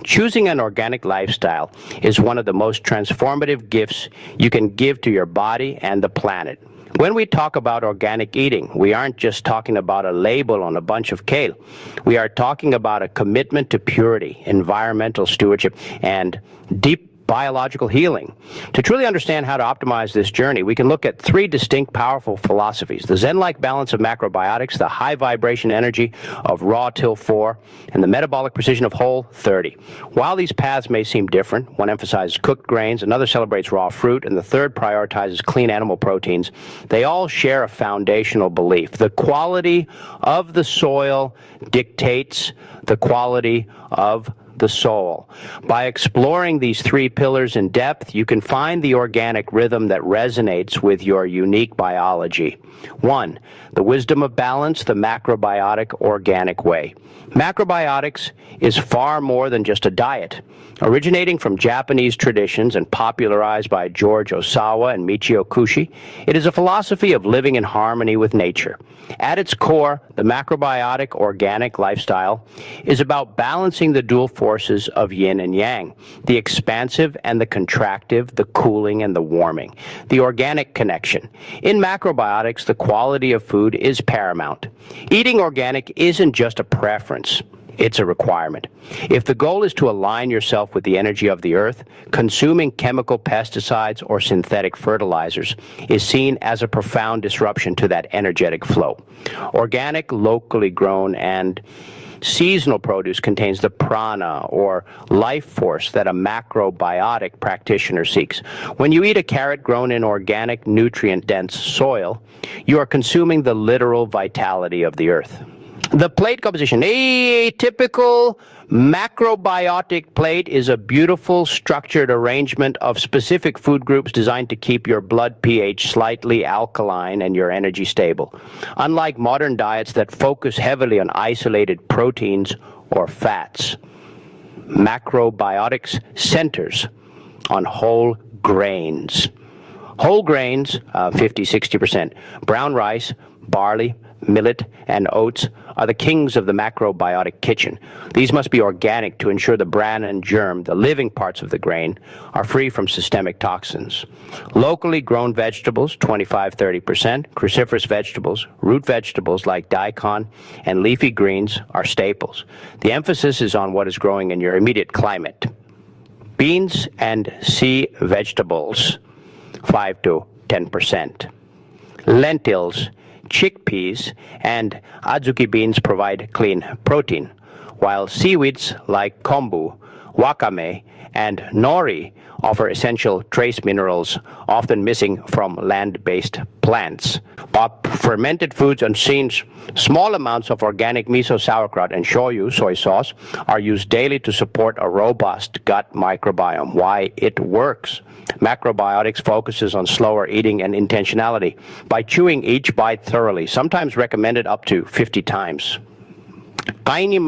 Choosing an organic lifestyle is one of the most transformative gifts you can give to your body and the planet. When we talk about organic eating, we aren't just talking about a label on a bunch of kale. We are talking about a commitment to purity, environmental stewardship, and deep biological healing. To truly understand how to optimize this journey, we can look at three distinct, powerful philosophies: the Zen-like balance of macrobiotics, the high vibration energy of raw till 4, and the metabolic precision of Whole30. While these paths may seem different, one emphasizes cooked grains, another celebrates raw fruit, and the third prioritizes clean animal proteins, they all share a foundational belief: the quality of the soil dictates the quality of the soul. By exploring these three pillars in depth, you can find the organic rhythm that resonates with your unique biology. 1. The wisdom of balance, the macrobiotic organic way. Macrobiotics is far more than just a diet. Originating from Japanese traditions and popularized by George Osawa and Michio Kushi, it is a philosophy of living in harmony with nature. At its core, the macrobiotic organic lifestyle is about balancing the dual forces of yin and yang, the expansive and the contractive, the cooling and the warming, the organic connection. In macrobiotics, the quality of food is paramount. Eating organic isn't just a preference. It's a requirement. If the goal is to align yourself with the energy of the earth, consuming chemical pesticides or synthetic fertilizers is seen as a profound disruption to that energetic flow. Organic, locally grown, and seasonal produce contains the prana, or life force, that a macrobiotic practitioner seeks. When you eat a carrot grown in organic, nutrient-dense soil, you are consuming the literal vitality of the earth. The plate composition. A typical macrobiotic plate is a beautiful, structured arrangement of specific food groups designed to keep your blood pH slightly alkaline and your energy stable. Unlike modern diets that focus heavily on isolated proteins or fats, macrobiotics centers on whole grains. Whole grains, 50-60%. Brown rice, barley, millet, and oats are the kings of the macrobiotic kitchen. These must be organic to ensure the bran and germ, the living parts of the grain, are free from systemic toxins. Locally grown vegetables, 25-30%, cruciferous vegetables, root vegetables like daikon, and leafy greens are staples. The emphasis is on what is growing in your immediate climate. Beans and sea vegetables, 5-10%. Lentils, chickpeas, and adzuki beans provide clean protein, while seaweeds like kombu, wakame, and nori offer essential trace minerals often missing from land-based plants. While fermented foods and small amounts of organic miso, sauerkraut, and shoyu, soy sauce, are used daily to support a robust gut microbiome. Why it works. Macrobiotics focuses on slower eating and intentionality by chewing each bite thoroughly, sometimes recommended up to 50 times. You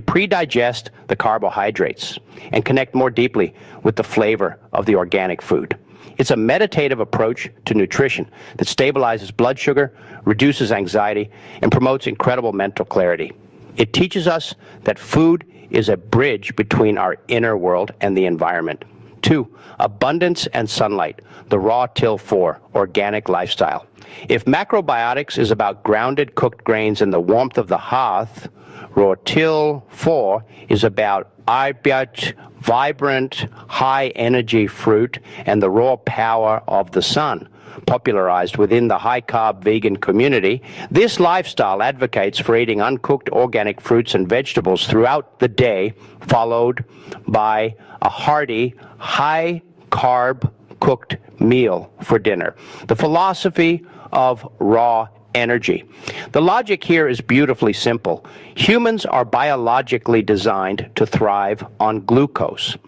pre-digest the carbohydrates and connect more deeply with the flavor of the organic food. It's a meditative approach to nutrition that stabilizes blood sugar, reduces anxiety, and promotes incredible mental clarity. It teaches us that food is a bridge between our inner world and the environment. 2. Abundance and sunlight, the raw till 4 organic lifestyle. If macrobiotics is about grounded cooked grains and the warmth of the hearth, raw till 4 is about vibrant, high-energy fruit and the raw power of the sun. Popularized within the high-carb vegan community, this lifestyle advocates for eating uncooked organic fruits and vegetables throughout the day, followed by a hearty, high-carb cooked meal for dinner. The philosophy of raw energy. The logic here is beautifully simple. Humans are biologically designed to thrive on glucose.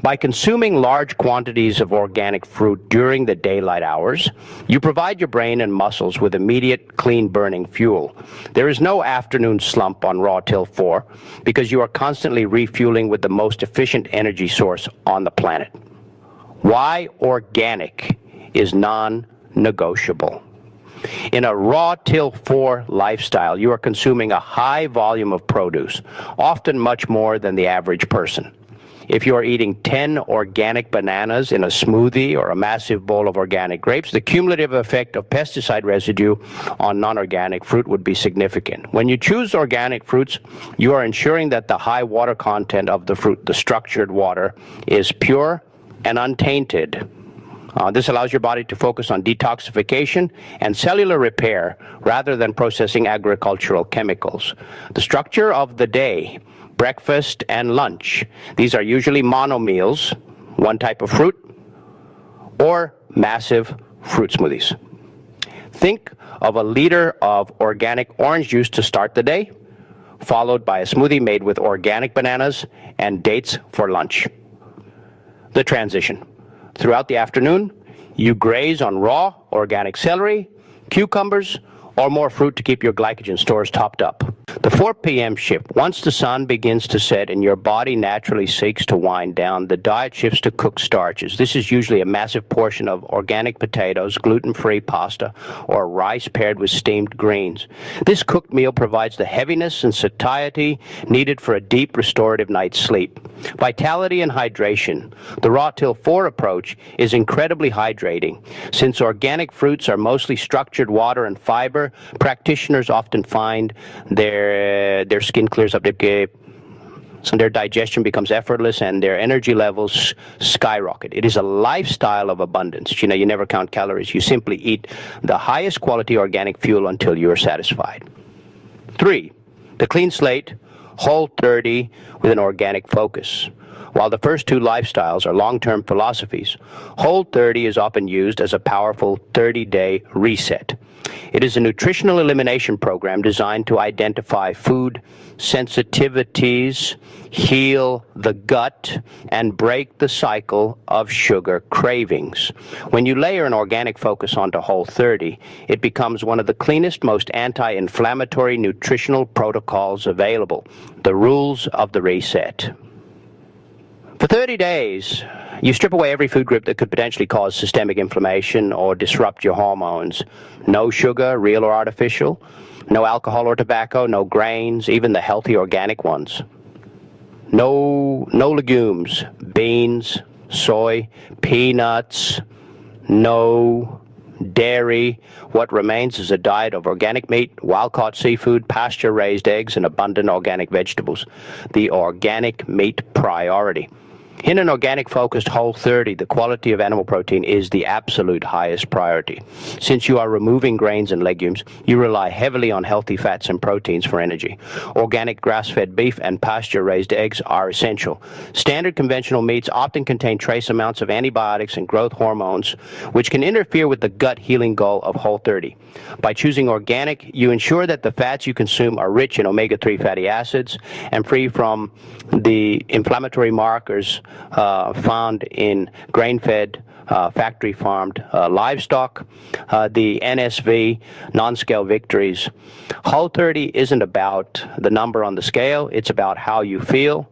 By consuming large quantities of organic fruit during the daylight hours, you provide your brain and muscles with immediate, clean-burning fuel. There is no afternoon slump on raw till 4 because you are constantly refueling with the most efficient energy source on the planet. Why organic is non-negotiable. In a raw till 4 lifestyle, you are consuming a high volume of produce, often much more than the average person. If you are eating 10 organic bananas in a smoothie or a massive bowl of organic grapes, the cumulative effect of pesticide residue on non-organic fruit would be significant. When you choose organic fruits, you are ensuring that the high water content of the fruit, the structured water, is pure and untainted. This allows your body to focus on detoxification and cellular repair rather than processing agricultural chemicals. The structure of the day: breakfast and lunch. These are usually mono meals, one type of fruit, or massive fruit smoothies. Think of a liter of organic orange juice to start the day, followed by a smoothie made with organic bananas and dates for lunch. The transition. Throughout the afternoon, you graze on raw organic celery, cucumbers, or more fruit to keep your glycogen stores topped up. The 4 p.m. shift. Once the sun begins to set and your body naturally seeks to wind down, the diet shifts to cooked starches. This is usually a massive portion of organic potatoes, gluten-free pasta, or rice paired with steamed greens. This cooked meal provides the heaviness and satiety needed for a deep restorative night's sleep. Vitality and hydration. The raw till 4 approach is incredibly hydrating. Since organic fruits are mostly structured water and fiber, practitioners often find their skin clears up, so their digestion becomes effortless and their energy levels skyrocket. It is a lifestyle of abundance. You never count calories. You simply eat the highest quality organic fuel until you are satisfied. 3, the clean slate, Whole30 with an organic focus. While the first 2 lifestyles are long-term philosophies, Whole30 is often used as a powerful 30-day reset. It is a nutritional elimination program designed to identify food sensitivities, heal the gut, and break the cycle of sugar cravings. When you layer an organic focus onto Whole30, it becomes one of the cleanest, most anti-inflammatory nutritional protocols available. The rules of the reset. For 30 days, you strip away every food group that could potentially cause systemic inflammation or disrupt your hormones. No sugar, real or artificial. No alcohol or tobacco. No grains, even the healthy organic ones. No legumes, beans, soy, peanuts. No dairy. What remains is a diet of organic meat, wild-caught seafood, pasture-raised eggs, and abundant organic vegetables. The organic meat priority. In an organic-focused Whole30, the quality of animal protein is the absolute highest priority. Since you are removing grains and legumes, you rely heavily on healthy fats and proteins for energy. Organic grass-fed beef and pasture-raised eggs are essential. Standard conventional meats often contain trace amounts of antibiotics and growth hormones, which can interfere with the gut healing goal of Whole30. By choosing organic, you ensure that the fats you consume are rich in omega-3 fatty acids and free from the inflammatory markers found in grain-fed, factory-farmed livestock, the NSV, non-scale victories. Whole30 isn't about the number on the scale, it's about how you feel.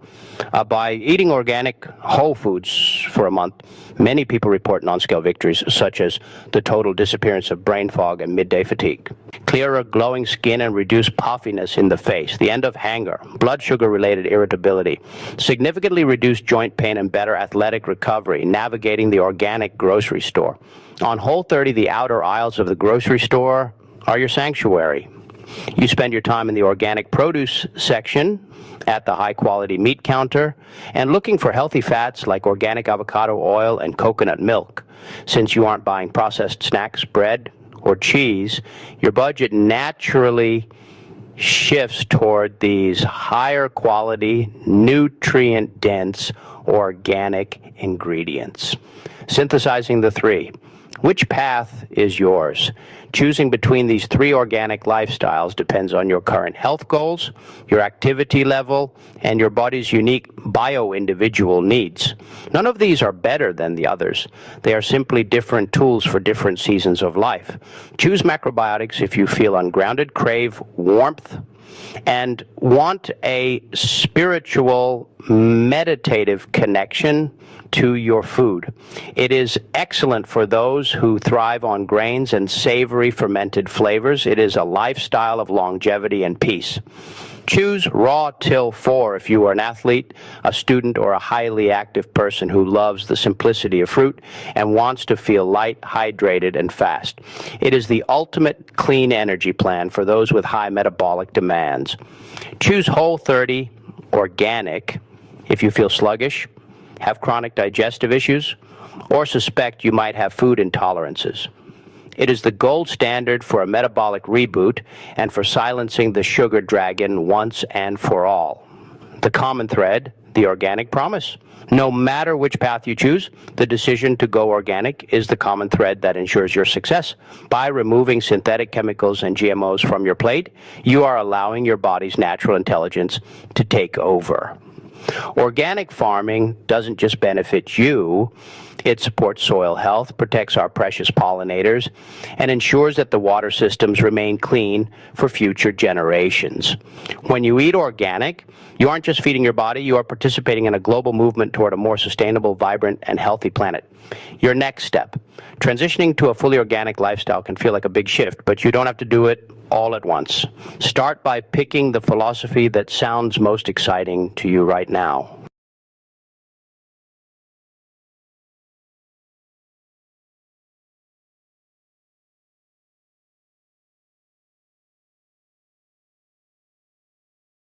By eating organic whole foods for a month, many people report non-scale victories, such as the total disappearance of brain fog and midday fatigue, clearer, glowing skin and reduced puffiness in the face, the end of hanger, blood sugar-related irritability, significantly reduced joint pain and better athletic recovery, navigating the organic grocery store. On Whole30, the outer aisles of the grocery store are your sanctuary. You spend your time in the organic produce section, at the high-quality meat counter, and looking for healthy fats like organic avocado oil and coconut milk. Since you aren't buying processed snacks, bread, or cheese, your budget naturally shifts toward these higher quality, nutrient-dense, organic ingredients. Synthesizing the 3. Which path is yours? Choosing between these 3 organic lifestyles depends on your current health goals, your activity level, and your body's unique bio-individual needs. None of these are better than the others. They are simply different tools for different seasons of life. Choose Macrobiotics if you feel ungrounded, crave warmth, and want a spiritual, meditative connection to your food. It is excellent for those who thrive on grains and savory fermented flavors. It is a lifestyle of longevity and peace. Choose Raw Till 4 if you are an athlete, a student, or a highly active person who loves the simplicity of fruit and wants to feel light, hydrated, and fast. It is the ultimate clean energy plan for those with high metabolic demands. Choose Whole30 Organic if you feel sluggish, have chronic digestive issues, or suspect you might have food intolerances. It is the gold standard for a metabolic reboot and for silencing the sugar dragon once and for all. The common thread, the organic promise. No matter which path you choose, the decision to go organic is the common thread that ensures your success. By removing synthetic chemicals and GMOs from your plate, you are allowing your body's natural intelligence to take over. Organic farming doesn't just benefit you, it supports soil health, protects our precious pollinators, and ensures that the water systems remain clean for future generations. When you eat organic, you aren't just feeding your body, you are participating in a global movement toward a more sustainable, vibrant, and healthy planet. Your next step. Transitioning to a fully organic lifestyle can feel like a big shift, but you don't have to do it all at once. Start by picking the philosophy that sounds most exciting to you right now.